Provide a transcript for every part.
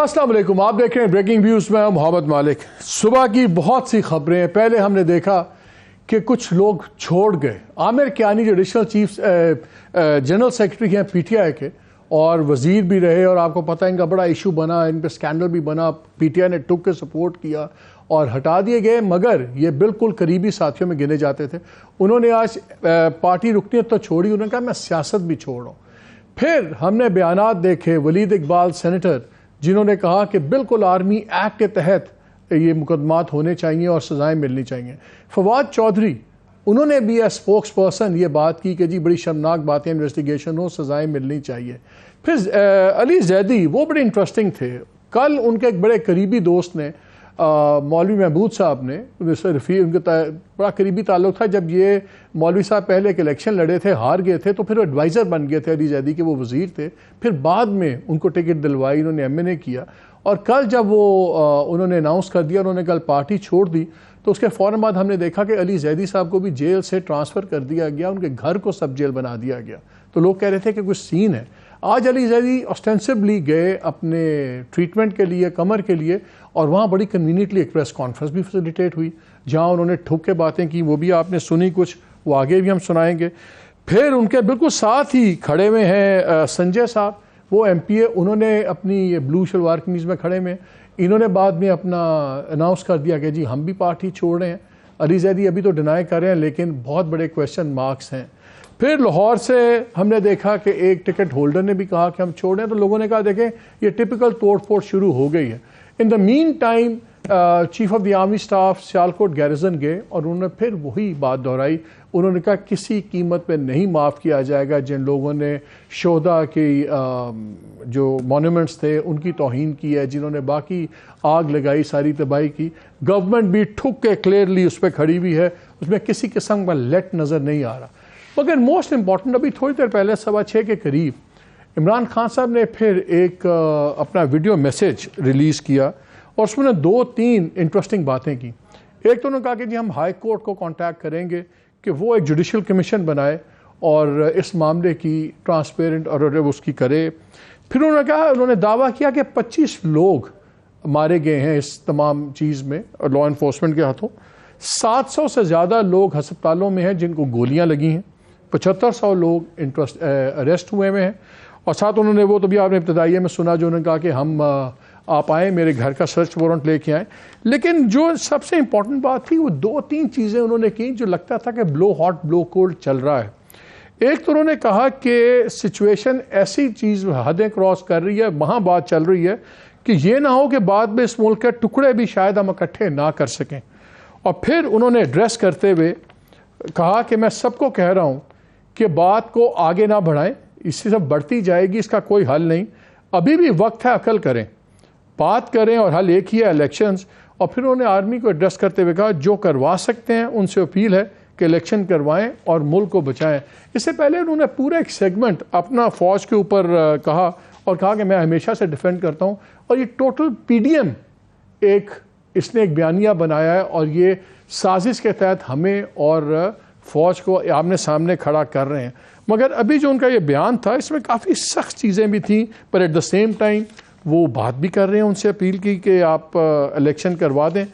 السلام علیکم، آپ دیکھ رہے ہیں بریکنگ ویوز میں محمد مالک۔ صبح کی بہت سی خبریں، پہلے ہم نے دیکھا کہ کچھ لوگ چھوڑ گئے۔ عامر کیانی جو ایڈیشنل چیف جنرل سیکرٹری ہیں پی ٹی آئی کے اور وزیر بھی رہے، اور آپ کو پتہ ہے ان کا بڑا ایشو بنا، ان پہ سکینڈل بھی بنا، پی ٹی آئی نے ٹک کے سپورٹ کیا اور ہٹا دیے گئے، مگر یہ بالکل قریبی ساتھیوں میں گنے جاتے تھے۔ انہوں نے آج پارٹی رکنیت تو چھوڑی، انہوں نے کہا میں سیاست بھی چھوڑ رہا ہوں۔ پھر ہم نے بیانات دیکھے ولید اقبال سینیٹر، جنہوں نے کہا کہ بالکل آرمی ایکٹ کے تحت یہ مقدمات ہونے چاہیے اور سزائیں ملنی چاہیے۔ فواد چودھری، انہوں نے بھی ایز اسپوکس پرسن یہ بات کی کہ جی بڑی شرمناک باتیں، انویسٹیگیشن ہو، سزائیں ملنی چاہیے۔ پھر علی زیدی، وہ بڑے انٹرسٹنگ تھے۔ کل ان کے ایک بڑے قریبی دوست نے، مولوی محمود صاحب نے، ان کا بڑا قریبی تعلق تھا، جب یہ مولوی صاحب پہلے ایک الیکشن لڑے تھے، ہار گئے تھے، تو پھر وہ ایڈوائزر بن گئے تھے علی زیدی کے، وہ وزیر تھے، پھر بعد میں ان کو ٹکٹ دلوائی، انہوں نے ایم این اے کیا، اور کل جب وہ انہوں نے اناؤنس کر دیا، انہوں نے کل پارٹی چھوڑ دی، تو اس کے فوراً بعد ہم نے دیکھا کہ علی زیدی صاحب کو بھی جیل سے ٹرانسفر کر دیا گیا، ان کے گھر کو سب جیل بنا دیا گیا۔ تو لوگ کہہ رہے تھے کہ کچھ سین ہے۔ آج علی زیدی اسٹینسبلی گئے اپنے ٹریٹمنٹ کے لیے، کمر کے لیے، اور وہاں بڑی کنوینئنٹلی ایک پریس کانفرنس بھی فیسیلیٹیٹ ہوئی، جہاں انہوں نے ٹھوک کے باتیں کی، وہ بھی آپ نے سنی کچھ، وہ آگے بھی ہم سنائیں گے۔ پھر ان کے بالکل ساتھ ہی کھڑے ہوئے ہیں سنجے صاحب، وہ ایم پی اے، انہوں نے اپنی بلو شلوار قمیض میں کھڑے ہوئے، انہوں نے بعد میں اپنا اناؤنس کر دیا کہ جی ہم بھی پارٹی چھوڑ رہے ہیں۔ علی زیدی ابھی تو ڈینائی کر رہے ہیں، لیکن بہت بڑے کویسچن مارکس ہیں۔ پھر لاہور سے ہم نے دیکھا کہ ایک ٹکٹ ہولڈر نے بھی کہا کہ ہم چھوڑ رہے ہیں، تو لوگوں نے کہا دیکھیں یہ ٹپیکل توڑ پھوڑ شروع ہو گئی ہے۔ In the meantime chief of the army staff Sialkot garrison گئے اور انہوں نے پھر وہی بات دہرائی، انہوں نے کہا کسی قیمت پہ نہیں معاف کیا جائے گا جن لوگوں نے شہداء کی جو مونومنٹس تھے ان کی توہین کی ہے، جنہوں نے باقی آگ لگائی، ساری تباہی کی۔ گورنمنٹ بھی ٹھک کے کلیئرلی اس پہ کھڑی ہوئی ہے، اس میں کسی قسم کا لیٹ نظر نہیں آ رہا۔ مگر موسٹ امپورٹنٹ، ابھی تھوڑی دیر پہلے 6:15 کے قریب عمران خان صاحب نے پھر ایک اپنا ویڈیو میسیج ریلیز کیا، اور اس میں نے 2-3 انٹرسٹنگ باتیں کی۔ ایک تو انہوں نے کہا کہ جی ہم ہائی کورٹ کو کانٹیکٹ کریں گے کہ وہ ایک جوڈیشل کمیشن بنائے اور اس معاملے کی ٹرانسپیرنٹ اور اس کی کرے۔ پھر انہوں نے کہا، انہوں نے دعویٰ کیا کہ 25 لوگ مارے گئے ہیں اس تمام چیز میں لا انفورسمنٹ کے ہاتھوں، 700 سے زیادہ لوگ ہسپتالوں میں ہیں جن کو گولیاں لگی ہیں، 7500 لوگ اریسٹ ہوئے ہیں، اور ساتھ انہوں نے وہ تو بھی آپ نے ابتدائیے میں سنا جو انہوں نے کہا کہ ہم آپ آئیں میرے گھر کا سرچ وارنٹ لے کے آئیں۔ لیکن جو سب سے امپورٹنٹ بات تھی، وہ 2-3 چیزیں انہوں نے کی جو لگتا تھا کہ بلو ہاٹ بلو کولڈ چل رہا ہے۔ ایک تو انہوں نے کہا کہ سچویشن ایسی چیز حدیں کراس کر رہی ہے، وہاں بات چل رہی ہے کہ یہ نہ ہو کہ بعد میں اس ملک کے ٹکڑے بھی شاید ہم اکٹھے نہ کر سکیں۔ اور پھر انہوں نے ایڈریس کرتے ہوئے کہا کہ میں سب کو کہہ رہا ہوں کہ بات کو آگے نہ بڑھائیں، اس سے سب بڑھتی جائے گی، اس کا کوئی حل نہیں، ابھی بھی وقت ہے، عقل کریں، بات کریں، اور حل ایک ہی ہے، الیکشنز۔ اور پھر انہوں نے آرمی کو ایڈریس کرتے ہوئے کہا جو کروا سکتے ہیں ان سے اپیل ہے کہ الیکشن کروائیں اور ملک کو بچائیں۔ اس سے پہلے انہوں نے پورا ایک سیگمنٹ اپنا فوج کے اوپر کہا، اور کہا کہ میں ہمیشہ سے ڈیفینڈ کرتا ہوں، اور یہ ٹوٹل پی ڈی ایم اس نے ایک بیانیہ بنایا ہے، اور یہ سازش کے تحت ہمیں اور فوج کو آمنے سامنے کھڑا کر رہے ہیں۔ مگر ابھی جو ان کا یہ بیان تھا، اس میں کافی سخت چیزیں بھی تھیں، پر ایٹ دا سیم ٹائم وہ بات بھی کر رہے ہیں، ان سے اپیل کی کہ آپ الیکشن کروا دیں۔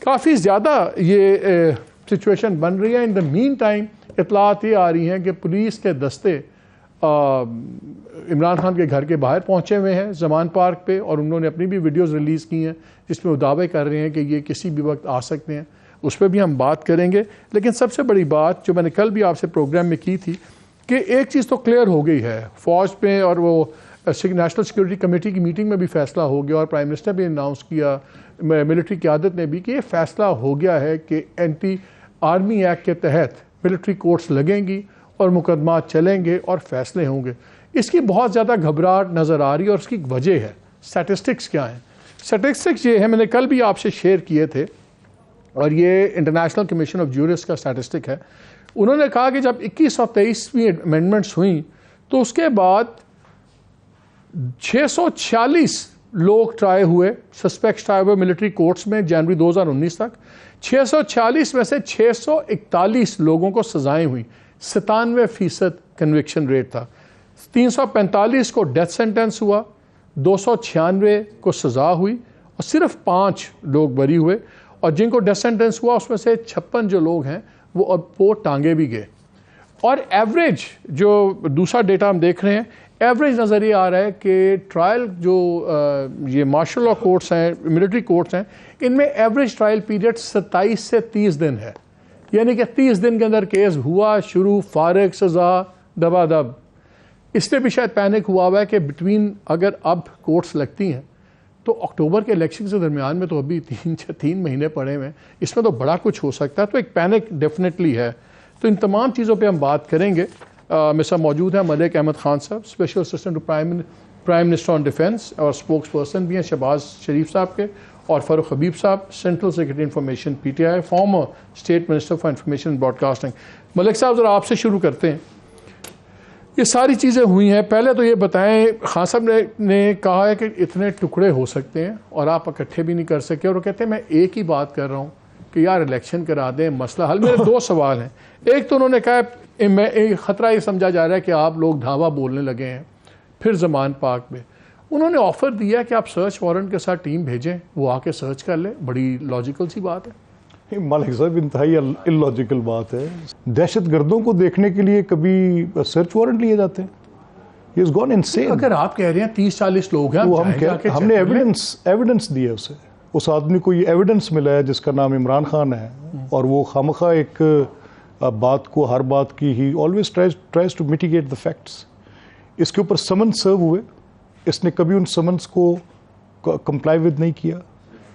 کافی زیادہ یہ سچویشن بن رہی ہے۔ ان دا مین ٹائم اطلاعات یہ آ رہی ہیں کہ پولیس کے دستے عمران خان کے گھر کے باہر پہنچے ہوئے ہیں زمان پارک پہ، اور انہوں نے اپنی بھی ویڈیوز ریلیز کی ہیں جس میں وہ دعوے کر رہے ہیں کہ یہ کسی بھی وقت آ سکتے ہیں، اس پہ بھی ہم بات کریں گے۔ لیکن سب سے بڑی بات جو میں نے کل بھی آپ سے پروگرام میں کی تھی کہ ایک چیز تو کلیئر ہو گئی ہے فوج پہ، اور وہ نیشنل سیکورٹی کمیٹی کی میٹنگ میں بھی فیصلہ ہو گیا، اور پرائم منسٹر بھی اناؤنس کیا، ملٹری قیادت نے بھی، کہ یہ فیصلہ ہو گیا ہے کہ اینٹی آرمی ایکٹ کے تحت ملٹری کورٹس لگیں گی اور مقدمات چلیں گے اور فیصلے ہوں گے۔ اس کی بہت زیادہ گھبراہٹ نظر آ رہی ہے، اور اس کی وجہ ہے اسٹیٹسٹکس کیا ہیں۔ اسٹیٹسٹکس یہ ہے، میں نے کل بھی آپ سے شیئر کیے تھے، اور یہ انٹرنیشنل کمیشن آف جورسٹ کا اسٹیٹسٹک ہے۔ انہوں نے کہا کہ جب 2123ویں امینڈمنٹس ہوئیں تو اس کے بعد 646 لوگ ٹرائی ہوئے، سسپیکٹس ٹرائی ہوئے ملٹری کورٹس میں جنوری 2019 تک۔ 646 میں سے 641 لوگوں کو سزائیں ہوئیں، 97% کنوکشن ریٹ تھا۔ 345 کو ڈیتھ سینٹنس ہوا، 296 کو سزا ہوئی اور صرف 5 لوگ بری ہوئے، اور جن کو ڈیتھ سینٹنس ہوا اس میں سے 56 جو لوگ ہیں وہ ٹانگے بھی گئے. اور ایوریج جو دوسرا ڈیٹا ہم دیکھ رہے ہیں، ایوریج نظر یہ آ رہا ہے کہ ٹرائل جو یہ مارشل لا کورٹس ہیں، ملٹری کورٹس ہیں، ان میں ایوریج ٹرائل پیریڈ 27 سے 30 دن ہے. یعنی کہ 30 دن کے اندر کیس ہوا، شروع، فارغ، سزا، دبا دب. اس لیے بھی شاید پینک ہوا ہے کہ بٹوین اگر اب کورٹس لگتی ہیں تو اکتوبر کے الیکشن کے درمیان میں تو ابھی 3 مہینے پڑے ہوئے ہیں، اس میں تو بڑا کچھ ہو سکتا ہے. تو ایک پینک ڈیفینیٹلی ہے. تو ان تمام چیزوں پہ ہم بات کریں گے. میرے ساتھ موجود ہیں ملک احمد خان صاحب، special assistant to prime minister on defence, اور اسپوکس پرسن بھی ہیں شہباز شریف صاحب کے، اور فاروق حبیب صاحب، central secretary information PTI، former state minister for information and broadcasting. ملک صاحب ذرا آپ سے شروع کرتے ہیں. یہ ساری چیزیں ہوئی ہیں، پہلے تو یہ بتائیں، خان صاحب نے کہا ہے کہ اتنے ٹکڑے ہو سکتے ہیں اور آپ اکٹھے بھی نہیں کر سکے، اور وہ کہتے ہیں میں ایک ہی بات کر رہا ہوں کہ یار الیکشن کرا دیں، مسئلہ حل. میرے 2 سوال ہیں. ایک تو انہوں نے کہا خطرہ یہ سمجھا جا رہا ہے کہ آپ لوگ دھاوا بولنے لگے ہیں. پھر زمان پاک میں انہوں نے آفر دیا کہ آپ سرچ وارنٹ کے ساتھ ٹیم بھیجیں، وہ آ کے سرچ کر لیں. بڑی لاجیکل سی بات ہے. مالک صاحب انتہائی اللاجیکل بات ہے. دہشت گردوں کو دیکھنے کے لیے کبھی سرچ وارنٹ لیے جاتے ہیں؟ He has gone insane. اگر آپ کہہ رہے ہیں 30-40 لوگ ہیں، ہم نے ایویڈنس دیا اسے. اس آدمی کو یہ ایویڈنس ملا ہے جس کا نام عمران خان ہے، اور وہ خامخواہ ایک بات کو، ہر بات کی ہی always tries to mitigate the facts. اس کے اوپر سمنس سرو ہوئے، اس نے کبھی ان سمنس کو کمپلائی ود نہیں کیا.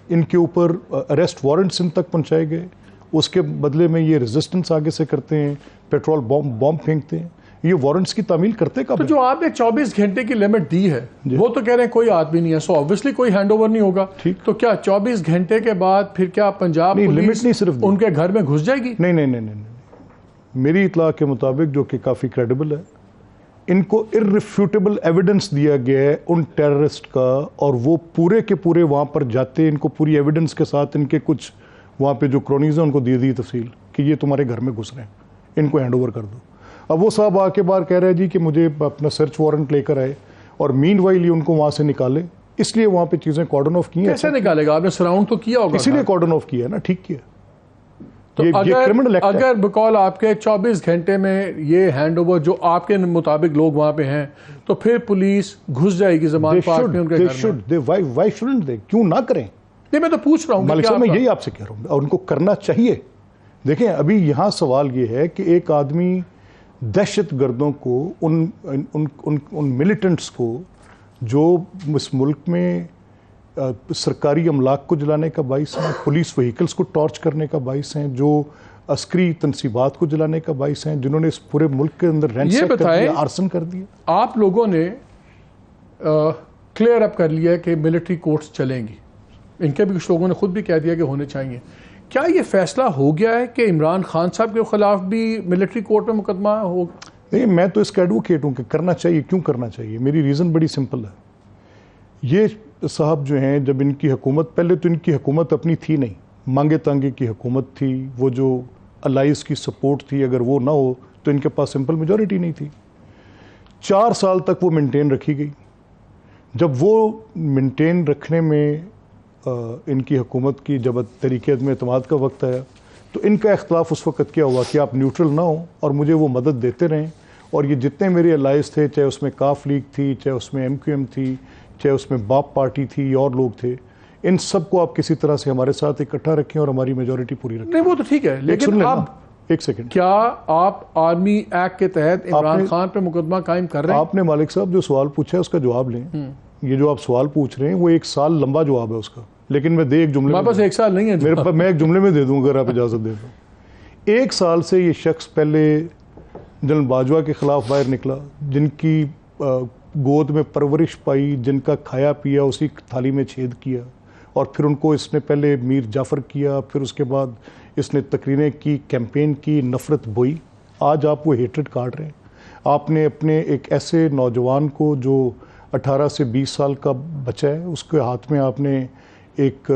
ان کے اوپر اریسٹ وارنٹس ان تک پہنچائے گئے، اس کے بدلے میں یہ ریزسٹنس آگے سے کرتے ہیں، پیٹرول بمب پھینکتے ہیں. یہ وارنٹس کی تعمیل کرتے کب؟ تو جو آپ نے 24 گھنٹے کی لمٹ دی ہے، وہ تو کہہ رہے ہیں کوئی آدمی نہیں ہے، سو obviously کوئی ہینڈ اوور نہیں ہوگا. تو کیا 24 گھنٹے کے بعد پھر کیا پنجاب پولیس ان کے گھر میں گھس جائے گی؟ نہیں. میری اطلاع کے مطابق، جو کہ کافی کریڈیبل ہے، ان کو irrefutable ایویڈنس دیا گیا ہے ان ٹیررسٹ کا، اور وہ پورے کے پورے وہاں پر جاتے، ان کو پوری ایویڈنس کے ساتھ، ان کے کچھ وہاں پہ جو کرونیز ہیں ان کو دی تفصیل کہ یہ تمہارے گھر میں گھس رہے ہیں، ان کو ہینڈ اوور کر دو. اب وہ صاحب آ کے باہر کہہ رہے ہیں جی کہ مجھے اپنا سرچ وارنٹ لے کر آئے، اور مین وائل ان کو وہاں سے نکالے. اس لیے وہاں پہ چیزیں کارڈن آف کی ہیں. کیسے نکالے گا؟ آپ نے سراؤنڈ تو کیا ہوگا. اسی لیے کارڈن آف کیا ہے نا. ٹھیک کیا. تو اگر بقول آپ کے 24 گھنٹے میں یہ ہینڈ اوور جو آپ کے مطابق لوگ وہاں پہ ہیں، تو پھر پولیس گھس جائے گی زمان پاک میں ان کے گھر میں. Why shouldn't they? کیوں نہ کریں؟ نہیں، میں تو پوچھ رہا ہوں. مالک صاحب میں یہی آپ سے کہہ رہا ہوں، اور ان کو کرنا چاہیے. دیکھیں ابھی یہاں سوال یہ ہے کہ ایک آدمی دہشت گردوں کو، ان ملیٹنٹس کو جو اس ملک میں سرکاری املاک کو جلانے کا باعث ہیں، پولیس وہیکلز کو ٹارچ کرنے کا باعث ہیں، جو عسکری تنصیبات کو جلانے کا باعث ہیں، جنہوں نے اس پورے ملک کے اندر رینسیک کر دیا، آرسن کر دیا. آپ لوگوں نے کلیئر اپ کر لیا کہ ملٹری کورٹس چلیں گی، ان کے بھی کچھ لوگوں نے خود بھی کہہ دیا کہ ہونے چاہیے. کیا یہ فیصلہ ہو گیا ہے کہ عمران خان صاحب کے خلاف بھی ملٹری کورٹ میں مقدمہ ہو؟ نہیں، میں تو اس کا ایڈوکیٹ ہوں کہ کرنا چاہیے. کیوں کرنا چاہیے؟ میری ریزن بڑی سمپل ہے. یہ صاحب جو ہیں، جب ان کی حکومت، پہلے تو ان کی حکومت اپنی تھی نہیں، مانگے تانگے کی حکومت تھی. وہ جو الائز کی سپورٹ تھی، اگر وہ نہ ہو تو ان کے پاس سمپل میجورٹی نہیں تھی. 4 سال تک وہ مینٹین رکھی گئی. جب وہ مینٹین رکھنے میں ان کی حکومت کی جب تحریک عدم اعتماد کا وقت آیا، تو ان کا اختلاف اس وقت کیا ہوا کہ آپ نیوٹرل نہ ہوں اور مجھے وہ مدد دیتے رہیں. اور یہ جتنے میرے الائز تھے، چاہے اس میں کاف لیگ تھی، چاہے اس میں MQM تھی، چاہے اس میں باپ پارٹی تھی اور لوگ تھے، ان سب کو آپ کسی طرح سے ہمارے ساتھ اکٹھا رکھیں اور ہماری میجورٹی پوری رکھیں. نہیں، وہ تو ٹھیک ہے، لیکن اب ایک سیکنڈ، کیا آپ آرمی ایکٹ کے تحت عمران خان پہ مقدمہ قائم کر رہے ہیں؟ آپ نے مالک صاحب جو سوال پوچھا ہے اس کا جواب لیں. یہ جو آپ سوال پوچھ رہے ہیں وہ 1 سال لمبا جواب ہے اس کا، لیکن میں ایک جملے میں بس 1 سال نہیں ہے، میں ایک جملے میں دے دوں اگر آپ اجازت دیں تو. 1 سال سے یہ شخص پہلے جنرل باجوہ کے خلاف باہر نکلا، جن کی گود میں پرورش پائی، جن کا کھایا پیا اسی تھالی میں چھید کیا، اور پھر ان کو اس نے پہلے میر جعفر کیا، پھر اس کے بعد اس نے تقریریں کی، کیمپین کی، نفرت بوئی. آج آپ وہ ہیٹرڈ کاٹ رہے ہیں. آپ نے اپنے ایک ایسے نوجوان کو جو 18 سے 20 سال کا بچہ ہے، اس کے ہاتھ میں آپ نے ایک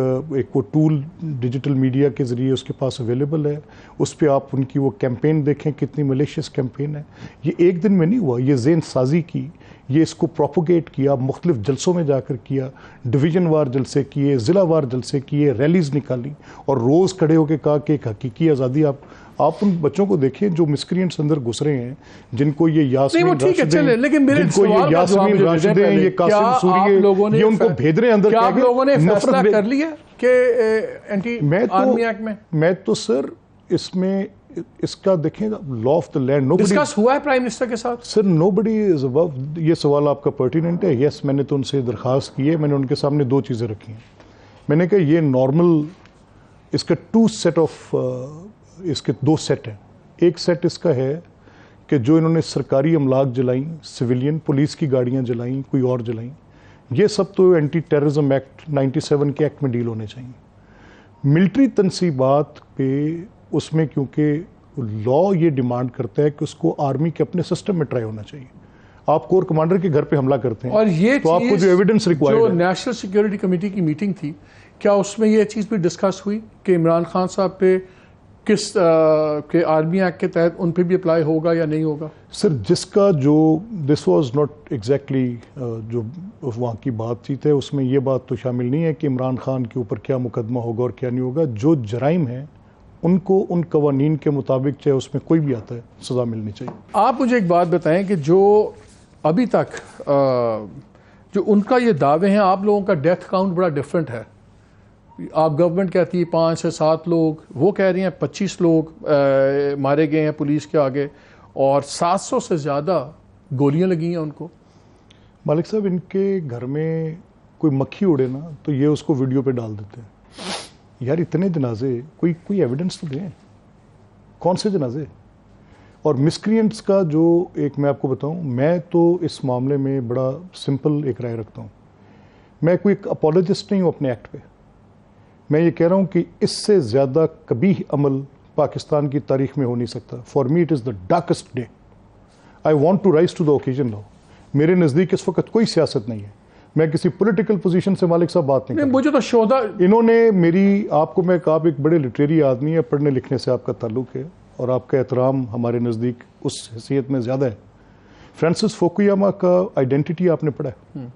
وہ ٹول ڈیجیٹل میڈیا کے ذریعے اس کے پاس اویلیبل ہے، اس پہ آپ ان کی وہ کیمپین دیکھیں، کتنی ملیشیس کیمپین ہے. یہ ایک دن میں نہیں ہوا، یہ ذہن سازی کی، یہ اس کو پروپوگیٹ کیا، مختلف جلسوں میں جا کر کیا، ڈویژن وار جلسے کیے، ضلع وار جلسے کیے، ریلیز نکالی اور روز کھڑے ہو کے کہا کہ ایک حقیقی آزادی آپ ان بچوں کو دیکھیں جو مسکرینٹس اندر گھس رہے ہیں، جن کو یہ یاسمین راشدیں، یہ قاسم سوریے، یہ ان کو بھیج رہے ہیں اندر. کیا آپ لوگوں نے فیصلہ کر لیا کہ اینٹی آرمی ایکٹ میں تو سر اس کا دیکھیں law of the land discuss ہوا ہے پرائم منسٹر کے ساتھ؟ سر نو بڈی از ابو. یہ سوال آپ کا پرٹیننٹ ہے. یس، میں نے تو ان سے درخواست کی ہے. میں نے ان کے سامنے 2 چیزیں رکھی ہیں. میں نے کہا یہ نارمل، اس کا 2 سیٹ آف، اس کے 2 سیٹ ہیں. ایک سیٹ اس کا ہے کہ جو انہوں نے سرکاری املاک جلائیں، سویلین پولیس کی گاڑیاں جلائیں، کوئی اور جلائیں، یہ سب تو اینٹی ٹیررزم ایکٹ 97 کے ایکٹ میں ڈیل ہونے چاہیے. ملٹری تنصیبات پہ اس میں کیونکہ لا یہ ڈیمانڈ کرتا ہے کہ اس کو آرمی کے اپنے سسٹم میں ٹرائی ہونا چاہیے. آپ کور کمانڈر کے گھر پہ حملہ کرتے ہیں اور یہ تو آپ کو جو ایویڈنس ریکوائرڈ ہے. جو نیشنل سیکیورٹی کمیٹی کی میٹنگ تھی، کیا اس میں یہ چیز بھی ڈسکس ہوئی کہ عمران خان صاحب پہ کس کہ آرمی ایکٹ کے تحت ان پہ بھی اپلائی ہوگا یا نہیں ہوگا؟ سر جس کا جو دس واز ناٹ ایگزیکٹلی جو وہاں کی بات چیت ہے، اس میں یہ بات تو شامل نہیں ہے کہ عمران خان کے اوپر کیا مقدمہ ہوگا اور کیا نہیں ہوگا. جو جرائم ہیں ان کو ان قوانین کے مطابق، چاہے اس میں کوئی بھی آتا ہے، سزا ملنی چاہیے. آپ مجھے ایک بات بتائیں کہ جو ابھی تک جو ان کا یہ دعوے ہیں، آپ لوگوں کا ڈیتھ کاؤنٹ بڑا ڈفرینٹ ہے. آپ گورنمنٹ کہتی ہے 5 سے 7 لوگ، وہ کہہ رہی ہیں 25 لوگ مارے گئے ہیں پولیس کے آگے، اور 700 سے زیادہ گولیاں لگی ہیں ان کو. مالک صاحب، ان کے گھر میں کوئی مکھی اڑے نا تو یہ اس کو ویڈیو پہ ڈال دیتے ہیں. یار اتنے جنازے، کوئی ایویڈنس تو دیں. کون سے جنازے؟ اور مسکرینٹس کا جو ایک میں آپ کو بتاؤں، میں تو اس معاملے میں بڑا سمپل ایک رائے رکھتا ہوں. میں کوئی اپولوجسٹ نہیں ہوں اپنے ایکٹ پہ. میں یہ کہہ رہا ہوں کہ اس سے زیادہ قبیح عمل پاکستان کی تاریخ میں ہو نہیں سکتا. For me it is the darkest day. I want to rise to the occasion now. میرے نزدیک اس وقت کوئی سیاست نہیں ہے. میں کسی پولیٹیکل پوزیشن سے مالک صاحب بات نہیں. مجھے تو شہدا انہوں نے آپ کو میں آپ ایک بڑے لٹریری آدمی ہے، پڑھنے لکھنے سے آپ کا تعلق ہے اور آپ کا احترام ہمارے نزدیک اس حیثیت میں زیادہ ہے. فرانسس فوکویاما کا آئیڈینٹی آپ نے پڑھا ہے.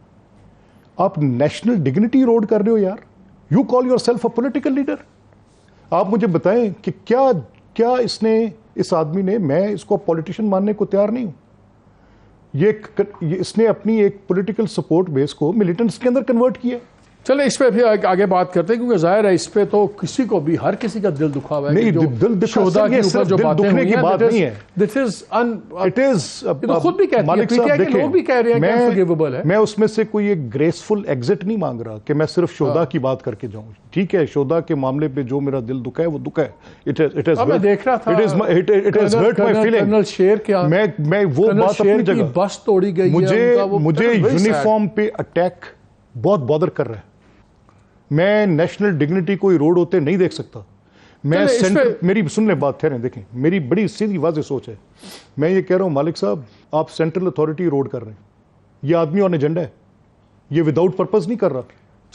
آپ نیشنل ڈگنیٹی روڈ کر رہے ہو یار. You call your self a political leader. آپ مجھے بتائیں کہ کیا اس آدمی نے، میں اس کو پولیٹیشین ماننے کو تیار نہیں ہوں. اس نے اپنی ایک پولیٹیکل سپورٹ بیس کو ملیٹنٹس کے اندر کنورٹ کیا. چلے اس پہ پھر آگے بات کرتے ہیں، کیونکہ ظاہر ہے اس پہ تو کسی کو بھی، ہر کسی کا دل دکھا ہوا ہے. نہیں، دل شہداء کے اوپر جو باتیں ہوئی ہیں، بات نہیں ہے. دس از خود بھی کہتے ہیں، پی ٹی آئی کے لوگ بھی کہہ رہے ہیں کہ انفارگیویبل ہے. میں اس میں سے کوئی ایک گریسفل ایگزٹ نہیں مانگ رہا کہ میں صرف شہداء کی بات کر کے جاؤں. ٹھیک ہے، شہداء کے معاملے پہ جو میرا دل دکھا ہے وہ دکھا ہے. میں دیکھ رہا تھا کرنل شیر کیا، میں وہ بات اپنی جگہ، بس توڑی گئی. مجھے یونیفارم پہ اٹیک بہت بادر کر رہا ہے. میں نیشنل ڈگنیٹی کوئی روڈ ہوتے نہیں دیکھ سکتا. میں میری سن لیں بات، ٹھہریں دیکھیں، میری بڑی سیدھی واضح سوچ ہے. میں یہ کہہ رہا ہوں مالک صاحب، آپ سینٹرل اتھارٹی روڈ کر رہے ہیں. یہ آدمی آن ایجنڈا ہے، یہ وداؤٹ پرپز نہیں کر رہا.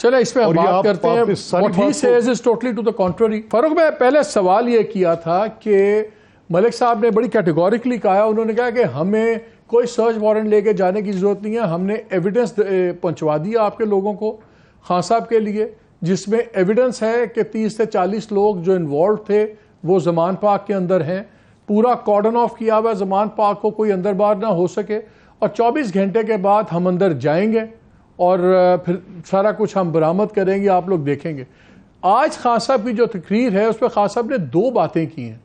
چلے اس پہ ہم بات کرتے ہیں. What he says is totally to the contrary. فاروق میں پہلے سوال یہ کیا تھا کہ ملک صاحب نے بڑی کیٹیگوریکلی کہا، انہوں نے کہا کہ ہمیں کوئی سرچ وارنٹ لے کے جانے کی ضرورت نہیں ہے. ہم نے ایویڈنس پہنچوا دیا آپ کے لوگوں کو، خان صاحب کے لیے، جس میں ایویڈنس ہے کہ 30 سے 40 لوگ جو انوالوڈ تھے وہ زمان پاک کے اندر ہیں. پورا کارڈن آف کیا ہوا ہے زمان پاک کو، کوئی اندر باہر نہ ہو سکے. اور 24 گھنٹے کے بعد ہم اندر جائیں گے اور پھر سارا کچھ ہم برآمد کریں گے، آپ لوگ دیکھیں گے. آج خان صاحب کی جو تقریر ہے اس پہ خان صاحب نے 2 باتیں کی ہیں.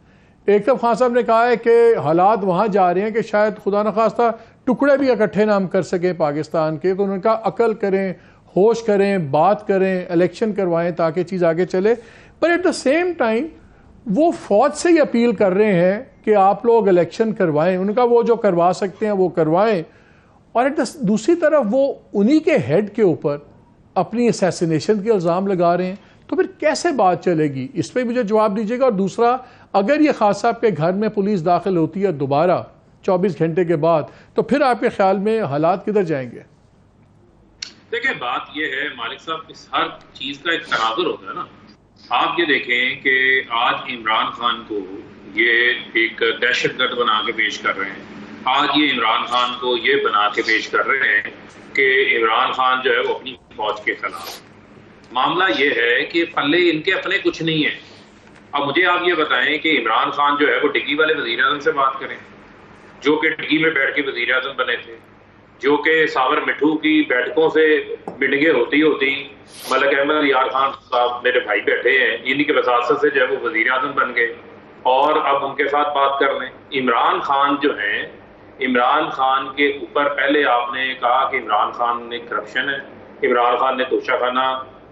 ایک تو خان صاحب نے کہا ہے کہ حالات وہاں جا رہے ہیں کہ شاید خدا نخواستہ ٹکڑے بھی اکٹھے نہ ہم کر سکیں پاکستان کے. تو انہوں نے کہا عقل کریں، ہوش کریں، بات کریں، الیکشن کروائیں تاکہ چیز آگے چلے. پر ایٹ دا سیم ٹائم وہ فوج سے یہ اپیل کر رہے ہیں کہ آپ لوگ الیکشن کروائیں. ان کا وہ جو کروا سکتے ہیں وہ کروائیں. اور دوسری طرف وہ انہی کے ہیڈ کے اوپر اپنی اسیسینیشن کے الزام لگا رہے ہیں. تو پھر کیسے بات چلے گی؟ اس پہ مجھے جواب دیجیے گا. اور دوسرا، اگر یہ خان صاحب کے گھر میں پولیس داخل ہوتی ہے دوبارہ 24 گھنٹے کے بعد، تو پھر آپ کے خیال میں حالات کدھر جائیں گے؟ دیکھیں، بات یہ ہے مالک صاحب، اس ہر چیز کا ایک تناظر ہوتا ہے نا. آپ یہ دیکھیں کہ آج عمران خان کو یہ ایک دہشت گرد بنا کے پیش کر رہے ہیں. آج یہ عمران خان کو یہ بنا کے پیش کر رہے ہیں کہ عمران خان جو ہے وہ اپنی فوج کے خلاف. معاملہ یہ ہے کہ پلے ان کے اپنے کچھ نہیں ہیں. اب مجھے آپ یہ بتائیں کہ عمران خان جو ہے وہ ڈگی والے وزیر اعظم سے بات کریں جو کہ ڈگی میں بیٹھ کے وزیر اعظم بنے تھے, جو کہ ساور مٹھو کی بیٹھکوں سے میٹنگیں ہوتی ملک احمد یار خان صاحب میرے بھائی بیٹھے ہیں, انہی کے وساطت سے جو ہے وہ وزیر اعظم بن گئے, اور اب ان کے ساتھ بات کر لیں. عمران خان جو ہیں, عمران خان کے اوپر پہلے آپ نے کہا کہ عمران خان نے کرپشن ہے, عمران خان نے توشہ خانہ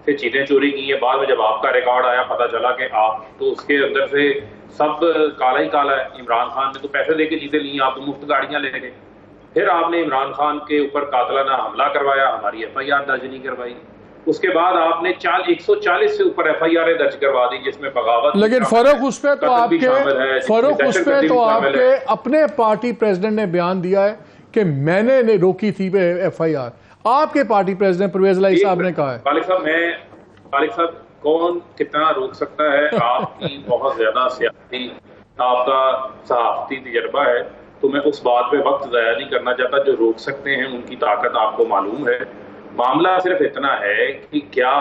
سے چیزیں چوری کی ہیں. بعد میں جب آپ کا ریکارڈ آیا پتہ چلا کہ آپ تو اس کے اندر سے سب کالا ہی کالا ہے. عمران خان نے تو پیسے دے کے چیزیں لی ہیں, آپ تو مفت گاڑیاں لے گئے. پھر آپ نے عمران خان کے اوپر قاتلانہ حملہ کروایا, ہماری ایف آئی آر درج نہیں کروائی. اس کے بعد آپ نے 140 سے اوپر ایف آئی آر درج کروا دی جس میں بغاوت. لیکن فروخ اس پہ تو آپ کے اپنے پارٹی پریزیڈنٹ نے بیان دیا ہے کہ میں نے روکی تھی ایف آئی آر. آپ کے پارٹی پریزیڈنٹ پرویز الہی صاحب نے کہا ہے. مالک صاحب کون کتنا روک سکتا ہے؟ آپ کی بہت زیادہ سیاسی آپ کا صحافتی تجربہ ہے, تو میں اس بات پہ وقت ضائع نہیں کرنا چاہتا. جو روک سکتے ہیں ان کی طاقت آپ کو معلوم ہے. معاملہ صرف اتنا ہے کہ کیا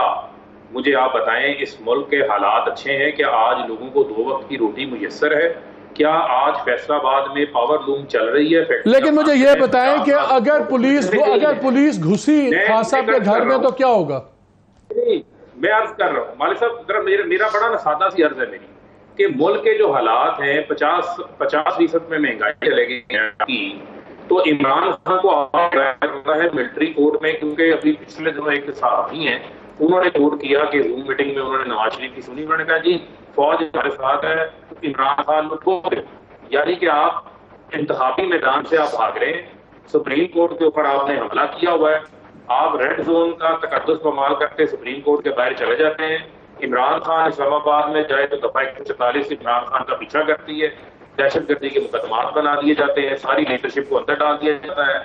مجھے آپ بتائیں اس ملک کے حالات اچھے ہیں؟ کیا آج لوگوں کو 2 وقت کی روٹی میسر ہے؟ کیا آج فیصل آباد میں پاور لوم چل رہی ہے؟ لیکن مجھے یہ بتائیں کہ اگر پولیس گھسی خان صاحب کے گھر میں تو کیا ہوگا؟ میں عرض کر رہا ہوں مالک صاحب, میرا بڑا سادہ سی عرض ہے میری کہ ملک کے جو حالات ہیں 50% میں مہنگائی چلے گئی ہے, تو عمران خان کو کرنا ہے ملٹری کورٹ میں, کیونکہ ابھی پچھلے دنوں ایک صحافی ہیں انہوں نے کورٹ کیا کہ زوم میٹنگ میں انہوں نے نواز شریف کی سنی, انہوں نے کہا جی فوج ہمارے ساتھ ہے, عمران خان کو ٹھوک دے. یعنی کہ آپ انتخابی میدان سے آپ بھاگ رہے ہیں, سپریم کورٹ کے اوپر آپ نے حملہ کیا ہوا ہے, آپ ریڈ زون کا تقدس استعمال کرتے سپریم کورٹ کے باہر چلے جاتے ہیں. عمران خان اسلام آباد میں جائے تو دفعہ 144 عمران خان کا پیچھا کرتی ہے, دہشت گردی کے مقدمات بنا دیے جاتے ہیں, ساری لیڈرشپ کو اندر ڈال دیا جاتا ہے,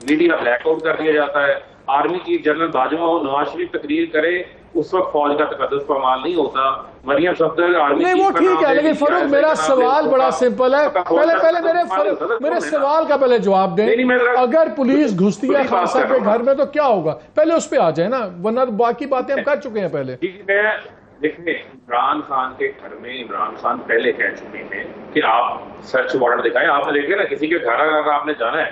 میڈیا بلیک آؤٹ کر دیا جاتا ہے. آرمی چیف جنرل باجوہ ہو, نواز شریف تقریر کرے, اس وقت فوج کا تقدس استعمال نہیں ہوتا. مریم صفدر آرمی نہیں وہ ٹھیک ہے, لیکن فاروق میرا سوال بڑا سمپل ہے. پہلے میرے سوال کا پہلے جواب دیں. اگر پولیس گھستی ہے خان صاحب کے گھر میں تو کیا ہوگا؟ پہلے اس پہ آ جائیں نا, ورنہ باقی باتیں ہم کر چکے ہیں پہلے. دیکھیں عمران خان کے گھر میں عمران خان پہلے کہہ چکے ہیں کہ آپ سرچ وارنٹ دکھائیں. آپ نے دیکھے نا کسی کے گھر اگر آپ نے جانا ہے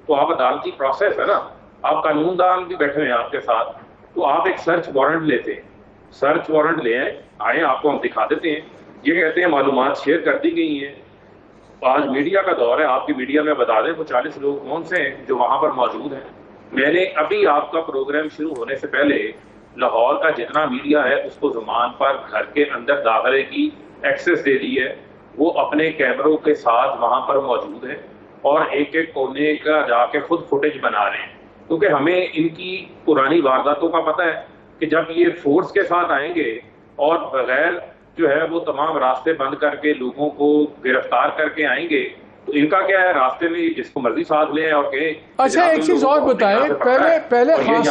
تو آپ عدالتی پروسیس ہے نا, آپ قانون دان بھی بیٹھے ہیں آپ کے ساتھ, تو آپ ایک سرچ وارنٹ لیتے ہیں, سرچ وارنٹ لے آئیں, آپ کو ہم دکھا دیتے ہیں. یہ کہتے ہیں معلومات شیئر کر دی گئی ہیں. آج میڈیا کا دور ہے, آپ کی میڈیا میں بتا دیں وہ 40 لوگ کون سے ہیں جو وہاں پر موجود ہیں. میں نے ابھی آپ کا پروگرام شروع ہونے سے پہلے لاہور کا جتنا میڈیا ہے اس کو زمان پر گھر کے اندر داخلے کی ایکسس دے دی ہے. وہ اپنے کیمروں کے ساتھ وہاں پر موجود ہے اور ایک ایک کونے کا جا کے خود فوٹیج بنا رہے ہیں, کیونکہ ہمیں ان کی پرانی وارداتوں کا پتہ ہے کہ جب یہ فورس کے ساتھ آئیں گے اور بغیر جو ہے وہ تمام راستے بند کر کے لوگوں کو گرفتار کر کے آئیں گے, تو ان کا کیا ہے راستے میں جس کو مرضی ساتھ لیں اور کہیں. اچھا ایک چیز اور بتائیں, پہلے خان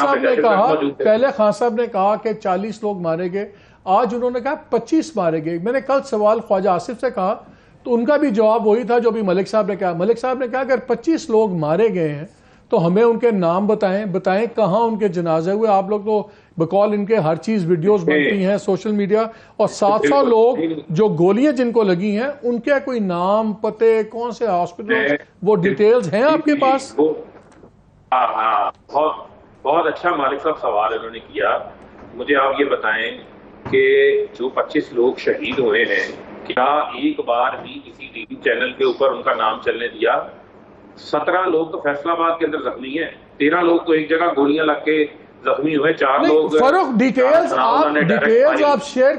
صاحب نے کہا کہ 40 لوگ مارے گئے, آج انہوں نے کہا 25 مارے گئے. میں نے کل سوال خواجہ آصف سے کہا تو ان کا بھی جواب وہی تھا جو بھی ملک صاحب نے کہا. ملک صاحب نے کہا اگر 25 لوگ مارے گئے ہیں تو ہمیں ان کے نام بتائیں کہاں ان کے جنازے ہوئے. آپ لوگ تو بقول ان کے ہر چیز ویڈیوز بنتی ہیں سوشل میڈیا, اور 700 لوگ جو گولیاں جن کو لگی ہیں ان کے کوئی نام پتے کون سے ہاسپٹل وہ ڈیٹیلز ہیں آپ کے پاس؟ ہاں بہت اچھا مالک صاحب سوال انہوں نے کیا. مجھے آپ یہ بتائیں کہ جو 25 لوگ شہید ہوئے ہیں کیا ایک بار بھی کسی ٹی وی چینل کے اوپر ان کا نام چلنے دیا؟ 17 لوگ تو فیصل آباد کے اندر زخمی ہیں, 13 لوگ تو ایک جگہ گولیاں لگ کے زخمی ہوئے, 4 لوگ. فاروق ڈیٹیلز آپ شیئر